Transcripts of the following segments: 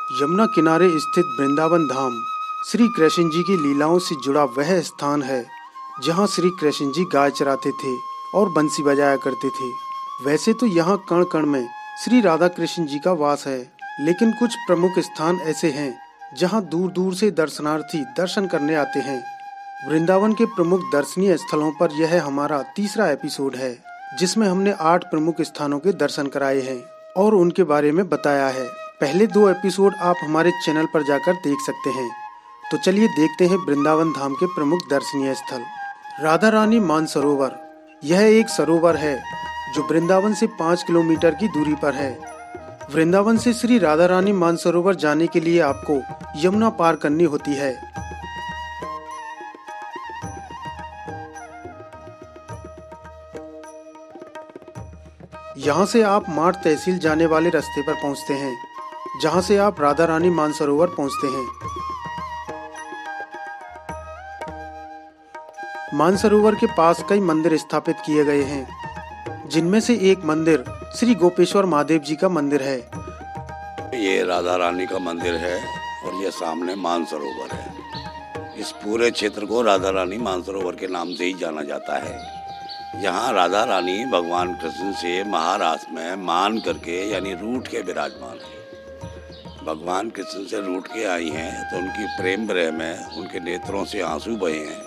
यमुना किनारे स्थित वृंदावन धाम श्री कृष्ण जी की लीलाओं से जुड़ा वह स्थान है जहाँ श्री कृष्ण जी गाय चराते थे और बंसी बजाया करते थे। वैसे तो यहाँ कण कण में श्री राधा कृष्ण जी का वास है, लेकिन कुछ प्रमुख स्थान ऐसे हैं जहाँ दूर दूर से दर्शनार्थी दर्शन करने आते हैं। वृंदावन के प्रमुख दर्शनीय स्थलों पर यह हमारा तीसरा एपिसोड है, जिसमें हमने 8 प्रमुख स्थानों के दर्शन कराए हैं और उनके बारे में बताया है। पहले 2 एपिसोड आप हमारे चैनल पर जाकर देख सकते हैं। तो चलिए देखते हैं वृंदावन धाम के प्रमुख दर्शनीय स्थल। राधा रानी मानसरोवर, यह एक सरोवर है जो वृंदावन से 5 किलोमीटर की दूरी पर है। वृंदावन से श्री राधा रानी मानसरोवर जाने के लिए आपको यमुना पार करनी होती है। यहाँ से आप माठ तहसील जाने वाले रास्ते पर पहुँचते हैं, जहाँ से आप राधा रानी मानसरोवर पहुँचते हैं। मानसरोवर के पास कई मंदिर स्थापित किए गए हैं, जिनमें से एक मंदिर श्री गोपेश्वर महादेव जी का मंदिर है। ये राधा रानी का मंदिर है और ये सामने मानसरोवर है। इस पूरे क्षेत्र को राधा रानी मानसरोवर के नाम से ही जाना जाता है। यहाँ राधा रानी भगवान कृष्ण से महारास में मान करके यानी रूठ के विराजमान है। भगवान कृष्ण से रूठ के आई हैं तो उनकी प्रेम विरह में उनके नेत्रों से आंसू बहे हैं।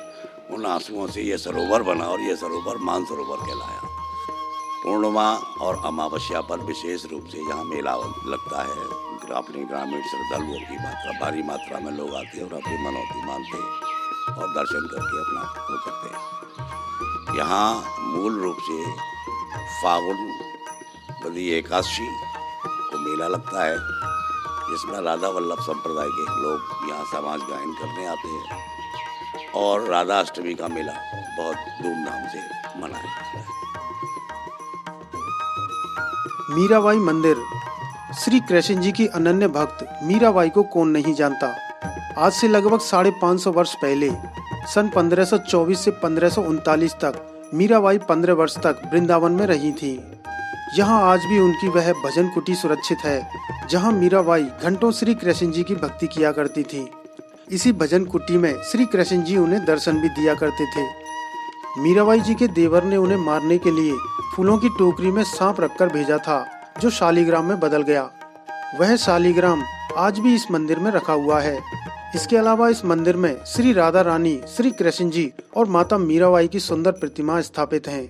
उन आंसुओं से ये सरोवर बना और ये सरोवर मानसरोवर कहलाया। पूर्णिमा और अमावस्या पर विशेष रूप से यहाँ मेला लगता है। अपनी ग्रामीण श्रद्धालुओं की भारी मात्रा में लोग आते हैं और अपनी मनौती मानते हैं और दर्शन करके अपना वो करते हैं। यहाँ मूल रूप से फागुन बदी एकादशी को मेला लगता है, जिसमें राधा वल्लभ संप्रदाय के लोग यहाँ समाज गायन करने आते हैं और राधा अष्टमी का मेला बहुत धूमधाम से मनाया जाता है। मीराबाई मंदिर, श्री कृष्ण जी की अनन्य भक्त मीराबाई को कौन नहीं जानता। आज से लगभग 550 वर्ष पहले सन 1524 से 1539 तक मीराबाई 15 वर्ष तक वृंदावन में रही थी। यहाँ आज भी उनकी वह भजन कुटी सुरक्षित है, जहाँ मीराबाई घंटों श्री कृष्ण जी की भक्ति किया करती थी। इसी भजन कुटी में श्री कृष्ण जी उन्हें दर्शन भी दिया करते थे। मीराबाई जी के देवर ने उन्हें मारने के लिए फूलों की टोकरी में सांप रखकर भेजा था, जो शालिग्राम में बदल गया। वह शालिग्राम आज भी इस मंदिर में रखा हुआ है। इसके अलावा इस मंदिर में श्री राधा रानी, श्री कृष्ण जी और माता मीराबाई की सुंदर प्रतिमा स्थापित हैं।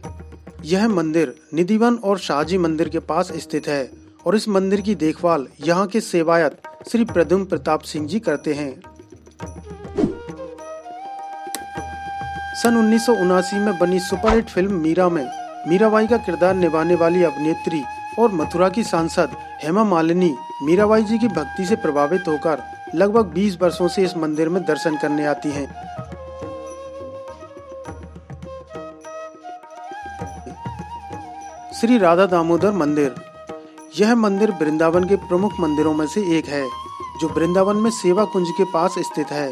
यह मंदिर निधिवन और शाहजी मंदिर के पास स्थित है और इस मंदिर की देखभाल यहाँ के सेवायत श्री प्रद्युम्न प्रताप सिंह जी करते हैं। सन 1979 में बनी सुपरहिट फिल्म मीरा में मीराबाई का किरदार निभाने वाली अभिनेत्री और मथुरा की सांसद हेमा मालिनी मीराबाई जी की भक्ति से प्रभावित होकर लगभग 20 वर्षों से इस मंदिर में दर्शन करने आती हैं। श्री राधा दामोदर मंदिर, यह मंदिर वृंदावन के प्रमुख मंदिरों में से एक है, जो वृंदावन में सेवा कुंज के पास स्थित है।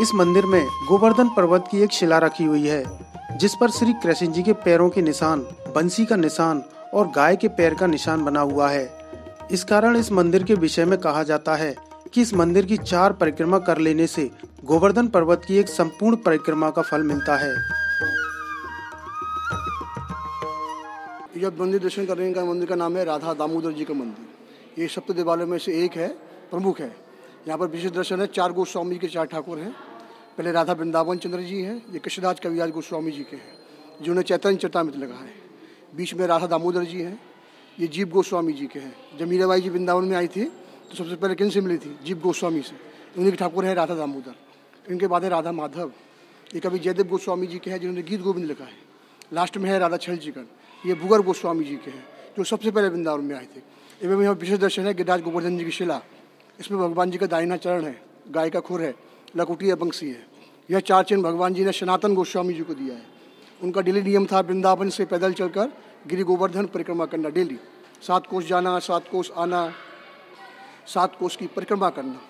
इस मंदिर में गोवर्धन पर्वत की एक शिला रखी हुई है, जिस पर श्री कृष्ण जी के पैरों के निशान, बंसी का निशान और गाय के पैर का निशान बना हुआ है। इस कारण इस मंदिर के विषय में कहा जाता है कि इस मंदिर की 4 परिक्रमा कर लेने से गोवर्धन पर्वत की एक संपूर्ण परिक्रमा का फल मिलता है। यह मंदिर दर्शन करने का मंदिर का नाम है राधा दामोदर जी का मंदिर। ये सप्त देवालयों में से एक है, प्रमुख है। यहाँ पर विशेष दर्शन है 4 गोस्वामी के 4 ठाकुर हैं। पहले राधा वृंदावन चंद्र जी हैं, ये कृष्णदास कविराज गोस्वामी जी के हैं, जिन्होंने चैतन्य चरितामृत लगा है। बीच में राधा दामोदर जी हैं, ये जीव गोस्वामी जी के हैं। जब मीराबाई जी वृंदावन में आई थी तो सबसे पहले किन से मिली थी? जीव गोस्वामी से। उन्हीं के ठाकुर हैं राधा दामोदर। इनके बाद है राधा माधव, ये कवि जयदेव गोस्वामी जी के हैं, जिन्होंने गीत गोविंद लिखा है। लास्ट में है राधा छल जीकर, ये भूगर गोस्वामी जी के हैं, जो सबसे पहले वृंदावन में आए थे। एवं यहाँ विशेष दर्शन है गिरिराज गोवर्धन जी की शिला। इसमें भगवान जी का दाहिना चरण है, गाय का खुर है, लकुटी है, बंसी है। यह 4 चिन्ह भगवान जी ने सनातन गोस्वामी जी को दिया है। उनका डेली नियम था वृंदावन से पैदल चलकर गिरि गोवर्धन परिक्रमा करना। डेली 7 कोस जाना, 7 कोस आना, 7 कोस की परिक्रमा करना।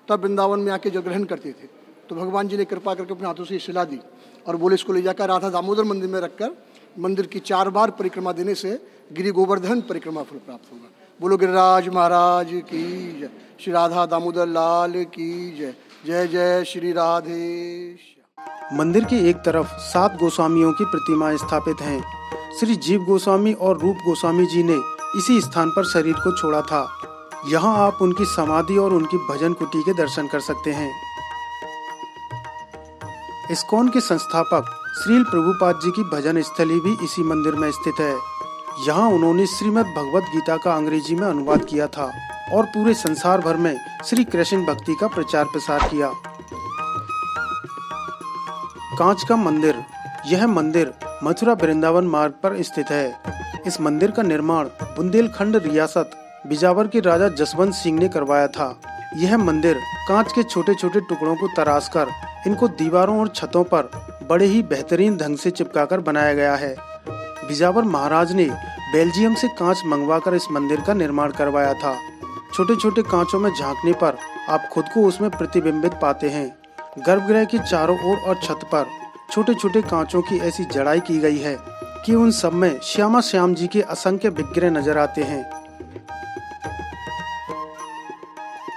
तब वृंदावन में आके जल ग्रहण करते थे। तो भगवान जी ने कृपा करके अपने हाथों से शिला दी और बोले इसको ले जाकर राधा दामोदर मंदिर में रखकर मंदिर की 4 बार परिक्रमा देने से गिरि गोवर्धन परिक्रमा फल प्राप्त होगा। बोलो गिरिराज महाराज की जय। श्री राधा दामोदर लाल की जय। जय जय श्री राधेश। मंदिर के एक तरफ 7 गोस्वामियों की प्रतिमाएं स्थापित हैं। श्री जीव गोस्वामी और रूप गोस्वामी जी ने इसी स्थान पर शरीर को छोड़ा था। यहाँ आप उनकी समाधि और उनकी भजन कुटी के दर्शन कर सकते हैं। इस्कॉन के संस्थापक श्रील प्रभुपाद जी की भजन स्थली भी इसी मंदिर में स्थित है। यहाँ उन्होंने श्रीमद् भगवत गीता का अंग्रेजी में अनुवाद किया था और पूरे संसार भर में श्री कृष्ण भक्ति का प्रचार प्रसार किया। कांच का मंदिर। यह मंदिर मथुरा वृंदावन मार्ग पर स्थित है। इस मंदिर का निर्माण बुंदेलखंड रियासत बिजावर के राजा जसवंत सिंह ने करवाया था। यह मंदिर कांच के छोटे छोटे टुकड़ों को तराशकर इनको दीवारों और छतों पर बड़े ही बेहतरीन ढंग से चिपकाकर बनाया गया है। बिजावर महाराज ने बेल्जियम से कांच मंगवाकर इस मंदिर का निर्माण करवाया था। छोटे छोटे कांचों में झांकने पर आप खुद को उसमें प्रतिबिंबित पाते हैं। गर्भगृह के चारों ओर और छत पर छोटे छोटे कांचों की ऐसी जड़ाई की गई है कि उन सब में श्यामा श्याम जी के असंख्य विग्रह नजर आते हैं।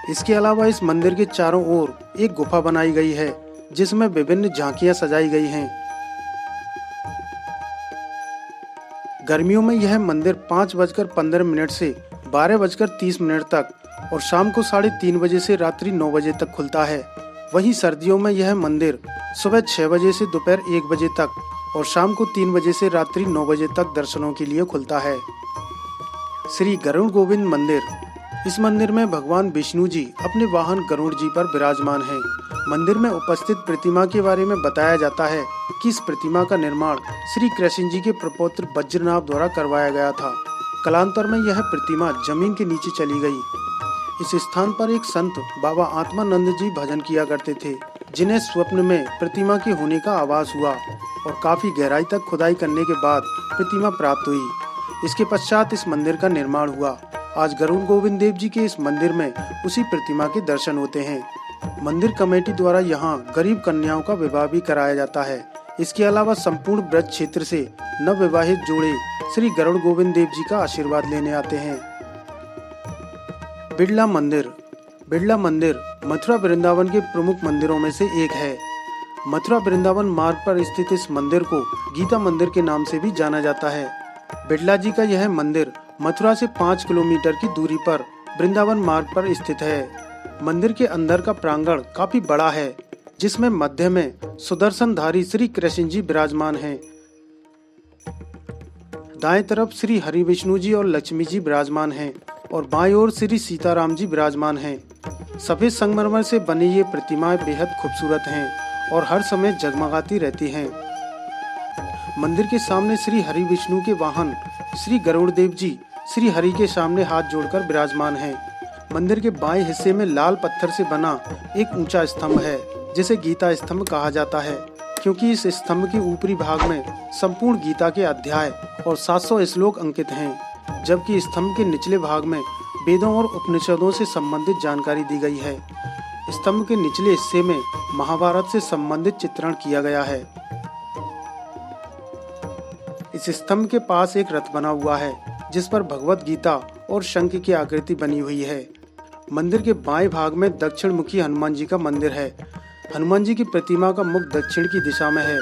इसके अलावा इस मंदिर के चारों ओर एक गुफा बनाई गई है जिसमें विभिन्न झांकियां सजाई गई हैं। गर्मियों में यह मंदिर 5:15 से 12:30 तक और शाम को 3:30 बजे से रात्रि 9 बजे तक खुलता है। वहीं सर्दियों में यह मंदिर सुबह 6 बजे से दोपहर 1 बजे तक और शाम को 3 बजे से रात्रि 9 बजे तक दर्शनों के लिए खुलता है। श्री गरुड़ गोविंद मंदिर। इस मंदिर में भगवान विष्णु जी अपने वाहन गरुड़ जी पर विराजमान हैं। मंदिर में उपस्थित प्रतिमा के बारे में बताया जाता है कि इस प्रतिमा का निर्माण श्री कृष्ण जी के प्रपौत्र वज्रनाभ द्वारा करवाया गया था। कालांतर में यह प्रतिमा जमीन के नीचे चली गई। इस स्थान पर एक संत बाबा आत्मानंद जी भजन किया करते थे, जिन्हें स्वप्न में प्रतिमा के होने का आभास हुआ और काफी गहराई तक खुदाई करने के बाद प्रतिमा प्राप्त हुई। इसके पश्चात इस मंदिर का निर्माण हुआ। आज गरुड़ गोविंद देव जी के इस मंदिर में उसी प्रतिमा के दर्शन होते हैं। मंदिर कमेटी द्वारा यहाँ गरीब कन्याओं का विवाह भी कराया जाता है। इसके अलावा संपूर्ण ब्रज क्षेत्र से नवविवाहित जोड़े श्री गरुड़ गोविंद देव जी का आशीर्वाद लेने आते हैं। बिड़ला मंदिर। बिड़ला मंदिर मथुरा वृंदावन के प्रमुख मंदिरों में से एक है। मथुरा वृंदावन मार्ग पर स्थित इस मंदिर को गीता मंदिर के नाम से भी जाना जाता है। बिड़ला जी का यह मंदिर मथुरा से 5 किलोमीटर की दूरी पर वृंदावन मार्ग पर स्थित है। मंदिर के अंदर का प्रांगण काफी बड़ा है, जिसमें मध्य में सुदर्शनधारी श्री कृष्ण जी विराजमान हैं। दाएं तरफ श्री हरि विष्णु जी और लक्ष्मी जी विराजमान हैं और बाईं ओर श्री सीताराम जी विराजमान हैं। सफेद संगमरमर से बनी ये प्रतिमाएं बेहद खूबसूरत हैं और हर समय जगमगाती रहती हैं। मंदिर के सामने श्री हरि विष्णु के वाहन श्री गरुड़ देव जी श्री हरि के सामने हाथ जोड़कर विराजमान हैं। मंदिर के बाएं हिस्से में लाल पत्थर से बना एक ऊंचा स्तंभ है, जिसे गीता स्तंभ कहा जाता है, क्योंकि इस स्तंभ के ऊपरी भाग में संपूर्ण गीता के अध्याय और 700 श्लोक अंकित हैं, जबकि स्तंभ के निचले भाग में वेदों और उपनिषदों से संबंधित जानकारी दी गई है। स्तंभ के निचले हिस्से में महाभारत से संबंधित चित्रण किया गया है। इस स्तंभ के पास एक रथ बना हुआ है, जिस पर भगवत गीता और शंख की आकृति बनी हुई है। मंदिर के बाएं भाग में दक्षिण मुखी हनुमान जी का मंदिर है। हनुमान जी की प्रतिमा का मुख दक्षिण की दिशा में है,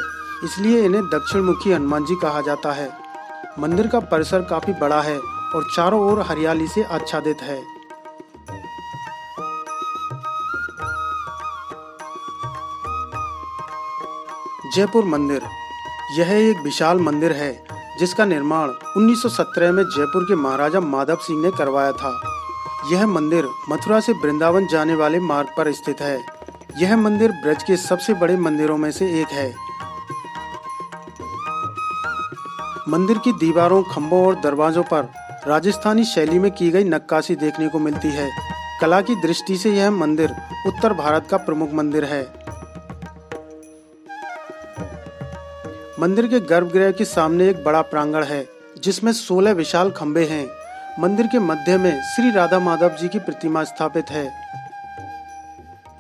इसलिए इन्हें दक्षिण मुखी हनुमान जी कहा जाता है। मंदिर का परिसर काफी बड़ा है और चारों ओर हरियाली से आच्छादित है। जयपुर मंदिर। यह एक विशाल मंदिर है, जिसका निर्माण 1917 में जयपुर के महाराजा माधव सिंह ने करवाया था। यह मंदिर मथुरा से वृंदावन जाने वाले मार्ग पर स्थित है। यह मंदिर ब्रज के सबसे बड़े मंदिरों में से एक है। मंदिर की दीवारों, खंभों और दरवाजों पर राजस्थानी शैली में की गई नक्काशी देखने को मिलती है। कला की दृष्टि से यह मंदिर उत्तर भारत का प्रमुख मंदिर है। मंदिर के गर्भगृह के सामने एक बड़ा प्रांगण है, जिसमें 16 विशाल खंभे हैं। मंदिर के मध्य में श्री राधा माधव जी की प्रतिमा स्थापित है।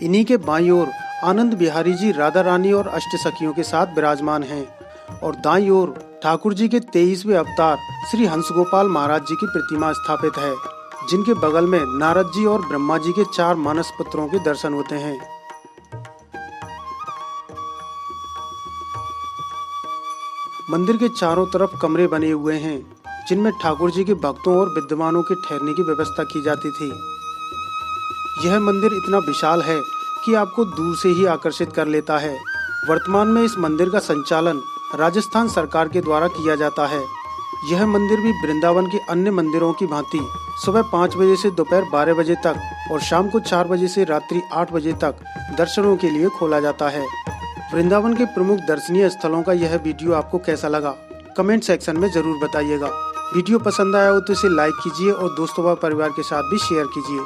इन्हीं के बाईं ओर आनंद बिहारी जी राधा रानी और अष्ट सखियों के साथ विराजमान हैं और दाईं ओर ठाकुर जी के 23वें अवतार श्री हंस गोपाल महाराज जी की प्रतिमा स्थापित है। जिनके बगल में नारद जी और ब्रह्मा जी के 4 मानस पुत्रों के दर्शन होते हैं। मंदिर के चारों तरफ कमरे बने हुए हैं, जिनमें ठाकुर जी के भक्तों और विद्वानों के ठहरने की व्यवस्था की जाती थी। यह मंदिर इतना विशाल है कि आपको दूर से ही आकर्षित कर लेता है। वर्तमान में इस मंदिर का संचालन राजस्थान सरकार के द्वारा किया जाता है। यह मंदिर भी वृंदावन के अन्य मंदिरों की भांति सुबह 5 बजे से दोपहर 12 बजे तक और शाम को 4 बजे से रात्रि 8 बजे तक दर्शनों के लिए खोला जाता है। वृंदावन के प्रमुख दर्शनीय स्थलों का यह वीडियो आपको कैसा लगा, कमेंट सेक्शन में जरूर बताइएगा। वीडियो पसंद आया हो तो इसे लाइक कीजिए और दोस्तों व परिवार के साथ भी शेयर कीजिए।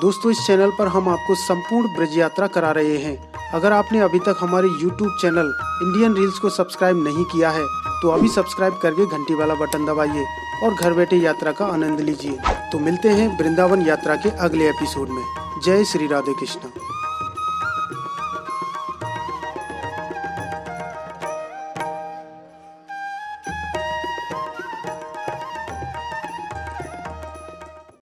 दोस्तों, इस चैनल पर हम आपको संपूर्ण ब्रज यात्रा करा रहे हैं। अगर आपने अभी तक हमारे YouTube चैनल इंडियन रील्स को सब्सक्राइब नहीं किया है तो अभी सब्सक्राइब करके घंटी वाला बटन दबाइए और घर बैठे यात्रा का आनंद लीजिए। तो मिलते हैं वृंदावन यात्रा के अगले एपिसोड में। जय श्री राधे कृष्ण।